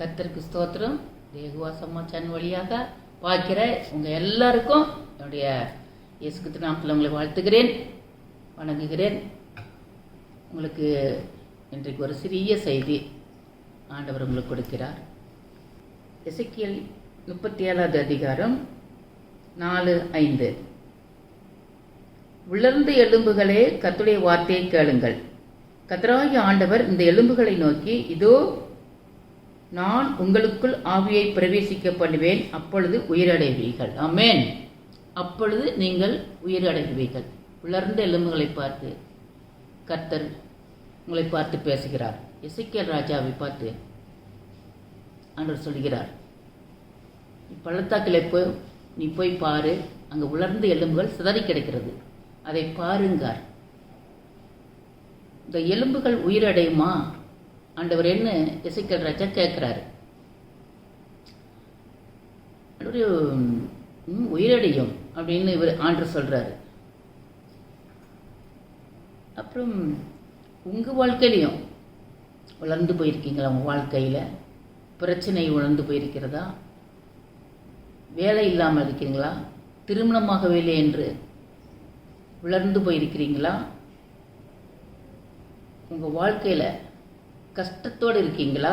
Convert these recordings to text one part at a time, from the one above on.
கர்த்தருக்கு ஸ்தோத்திரம். தேகுவா சமாச்சான் வழியாக பார்க்கிற உங்கள் எல்லாருக்கும் என்னுடைய இயேசு கிறிஸ்து நாமத்தில் உங்களை வாழ்த்துகிறேன், வணங்குகிறேன். உங்களுக்கு இன்றைக்கு ஒரு சிறிய செய்தி ஆண்டவர் உங்களுக்கு கொடுக்கிறார். எசேக்கியேல் 37வது அதிகாரம் 4-5. உலர்ந்த எலும்புகளே, கர்த்தருடைய வார்த்தையை கேளுங்கள். கர்த்தராகிய ஆண்டவர் இந்த எலும்புகளை நோக்கி, இதோ நான் உங்களுக்குள் ஆவியை பிரவேசிக்க பண்ணுவேன், அப்பொழுது உயிரடைவீர்கள். ஆமென். அப்பொழுது நீங்கள் உயிரடைவீர்கள். உலர்ந்த எலும்புகளை பார்த்து கர்த்தர் உங்களை பார்த்து பேசுகிறார். எசேக்கியேல் ராஜாவை பார்த்து ஆண்டவர் சொல்கிறார், பள்ளத்தாக்கில் நீ போய் பாரு, அங்கே உலர்ந்த எலும்புகள் சிதறி கிடக்கிறது, அதை பாருங்கார். இந்த எலும்புகள் உயிரடையுமா ஆண்டவர் என்ன எசேக்கியேல் ராஜா கேட்குறாரு. உயிரடையும் அப்படின்னு இவர் ஆண்டவர் சொல்கிறாரு. அப்புறம் உங்கள் வாழ்க்கையிலையும் உலர்ந்து போயிருக்கீங்களா? உங்கள் வாழ்க்கையில் பிரச்சனை உணர்ந்து போயிருக்கிறதா? வேலை இல்லாமல் இருக்கிறீங்களா? திருமணமாகவில்லை என்று உலர்ந்து போயிருக்கிறீங்களா? உங்கள் வாழ்க்கையில் கஷ்டத்தோடு இருக்கீங்களா?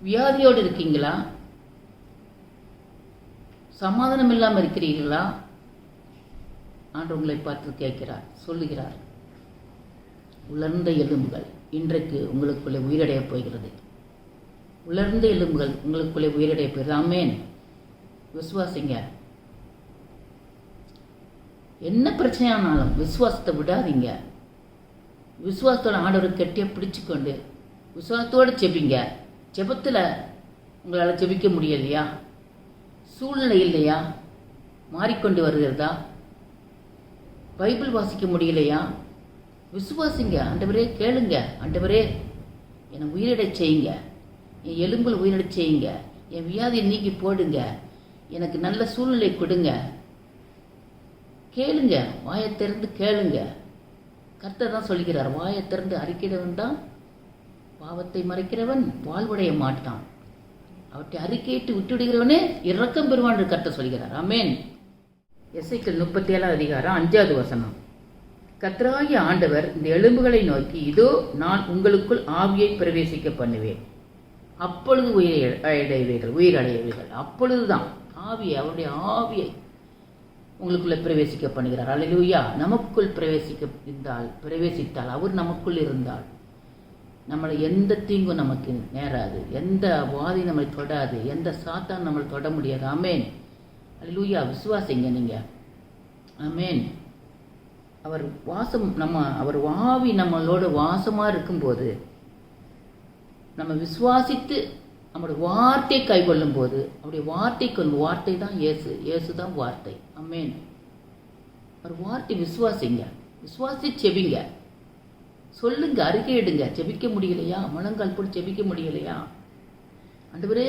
வியாதியோடு இருக்கீங்களா? சமாதானம் இல்லாமல் இருக்கிறீர்களா? ஆண்டவர் உங்களை பார்த்து கேட்கிறார், சொல்லுகிறார், உலர்ந்த எலும்புகள் இன்றைக்கு உங்களுக்குள்ளே உயிரடையப் போகிறது. உலர்ந்த எலும்புகள் உங்களுக்குள்ளே உயிரடையப் போகிறது. ஆமென். விசுவாசிங்க. என்ன பிரச்சனையானாலும் விசுவாசத்தை விடாதீங்க. விசுவாசத்தோட ஆண்டவரை கெட்டியாக பிடிச்சிக்கொண்டு விசுவாசத்தோடு செபிங்க. ஜெபத்தில் உங்களால் ஜெபிக்க முடியலையா? சூழ்நிலை இல்லையா? மாறிக்கொண்டு வருகிறதா? பைபிள் வாசிக்க முடியலையா? விசுவாசிங்க. ஆண்டவரே கேளுங்க. ஆண்டவரே என்னை உயிரிடை செய்யுங்க, என் எலும்பில் உயிரிடை செய்யுங்க, என் வியாதியை நீக்கி போடுங்க, எனக்கு நல்ல சூழ்நிலை கொடுங்க. கேளுங்க, வாயை திறந்து கேளுங்க. கர்த்தர் தான் சொல்கிறார், வாயை திறந்து அறிக்கையிடவன் தான் பாவத்தை மறைக்கிறவன் வாழ்வுடைய மாட்டான், அவற்றை அறிக்கையிட்டு விட்டுவிடுகிறவனே இரக்கம் பெறுவான் என்று கர்த்தர் சொல்கிறார். ஆமென். எசேக்கியேல் 37வது அதிகாரம் 5வது வசனம். கர்த்தராகிய ஆண்டவர் இந்த எலும்புகளை நோக்கி, இதோ நான் உங்களுக்குள் ஆவியை பிரவேசிக்க பண்ணுவேன், அப்பொழுது உயிரடைவீர்கள். அப்பொழுதுதான் ஆவியை, அவருடைய ஆவியை உங்களுக்குள்ள பிரவேசிக்க பண்ணுகிறார். அல்லேலூயா. நமக்குள் பிரவேசித்தால் அவர் நமக்குள் இருந்தால் நம்மளை எந்த தீங்கும் நமக்கு நேராது, எந்த வாதி நம்மளை தொடாது, எந்த சாத்தான் நம்மளை தொட முடியாது. ஆமென். அல்லேலூயா. விசுவாசிங்க நீங்க. ஆமென். அவர் ஆவி நம்மளோட வாசமா இருக்கும்போது, நம்ம விசுவாசித்து நம்முடைய வார்த்தையை கைக்கொள்ளும் போது, அவருடைய வார்த்தை தான் இயேசு தான் வார்த்தை. ஆமென். ஒரு வார்த்தை விசுவாசிங்க, விசுவாசி செபிங்க, சொல்லுங்க, அறிக்கையிடுங்க. செபிக்க முடியலையா? முழங்கால் போட்டு செபிக்க முடியலையா? ஆண்டவரே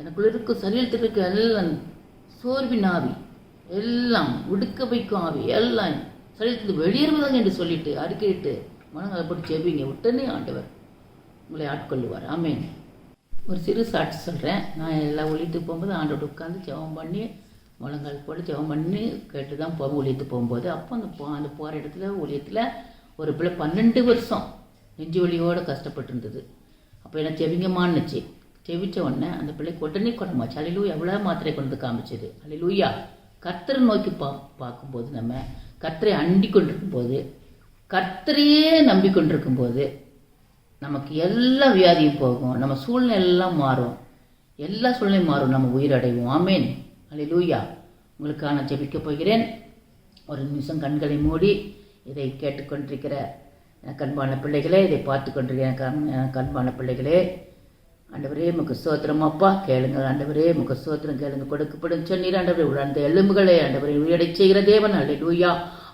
எனக்குள்ள இருக்கும் சரீரத்தில் இருக்க எல்லாம் சோர்வின் ஆவி, எல்லாம் உடுக்க வைக்கும் ஆவி, எல்லாம் சரீரத்துக்கு வெளியேறுவதாக என்று சொல்லிட்டு அறிக்கையிட்டு முழங்கால் போட்டு செபிங்க. உடனே ஆண்டவர் உங்களை ஆட்கொள்ளுவார். ஆமென். ஒரு சிறு சாட்சி சொல்கிறேன். நான் எல்லாம் ஒழித்து போகும்போது ஆண்டோட உட்காந்து ஜெபம் பண்ணி முழங்கால் போட்டு ஜெபம் பண்ணி கேட்டு தான் போவோம் ஒழித்து போகும்போது. அப்போ அந்த போகிற இடத்துல ஒழியத்தில் ஒரு பிள்ளை 12 வருஷம் நெஞ்சு வலியோடு கஷ்டப்பட்டு இருந்தது. அப்போ என்ன செவிங்கம்மான்னுச்சு. செவிச்ச உடனே அந்த பிள்ளைக்கு உடனே குணமாச்சு. அல்லேலூயா. எவ்வளோ மாத்திரை கொண்டு காமிச்சது. அல்லேலூயா. கர்த்தரை நோக்கி பார்க்கும்போது, நம்ம கர்த்தரை அண்டி கொண்டிருக்கும்போது, கர்த்தரையே நம்பிக்கொண்டிருக்கும்போது நமக்கு எல்லா வியாதியும் போகும், நம்ம சூழ்நிலை எல்லாம் மாறும், எல்லா சூழ்நிலையும் மாறும், நம்ம உயிரடைவோம். ஆமென். அல்லேலூயா. உங்களுக்கு நான் ஜெபிக்க போகிறேன். ஒரு நிமிஷம் கண்களை மூடி இதை கேட்டுக்கொண்டிருக்கிற எனக்கு அன்பான பிள்ளைகளே, இதை பார்த்து கொண்டிருக்கிற எனக்கு அன்பான பிள்ளைகளே, ஆண்டவரே முக ஸ்தோத்திரம். அப்பா கேளுங்க. ஆண்டவரே முக ஸ்தோத்திரம் கேளுங்க. கொடுக்கப்படும் சொன்னீர் ஆண்டவரே. உலர்ந்த எலும்புகளே ஆண்டவரே உயிரடை செய்கிற தேவன். அல்லேலூயா.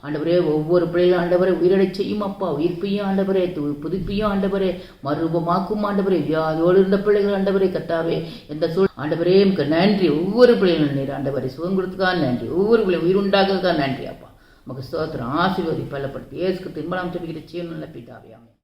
ஆண்டவரே ஒவ்வொரு பிள்ளைகளும் ஆண்டவரே உயிரடை செய்யும் அப்பா. உயிர்ப்பையும் ஆண்டவரே, புதுப்பையும் ஆண்டவரே, மறுரூபமாக்கும் ஆண்டவரே. வியாதியோடு இருந்த பிள்ளைகள் ஆண்டவரே, கத்தாவே எந்த ஆண்டவரே எனக்கு நன்றி. ஒவ்வொரு பிள்ளைகளும் நீர் ஆண்டவரை சுகம் கொடுத்துக்காக நன்றி. ஒவ்வொரு பிள்ளை உயிருண்டாக நன்றி அப்பா. நமக்கு ஸ்தோத்திரம். ஆசீர்வதி பலப்படுத்தி இயேசுக்கு திரும்பலாம் ஜெபிக்கிற ஜீவனுள்ள பிதாவே. ஆமென்.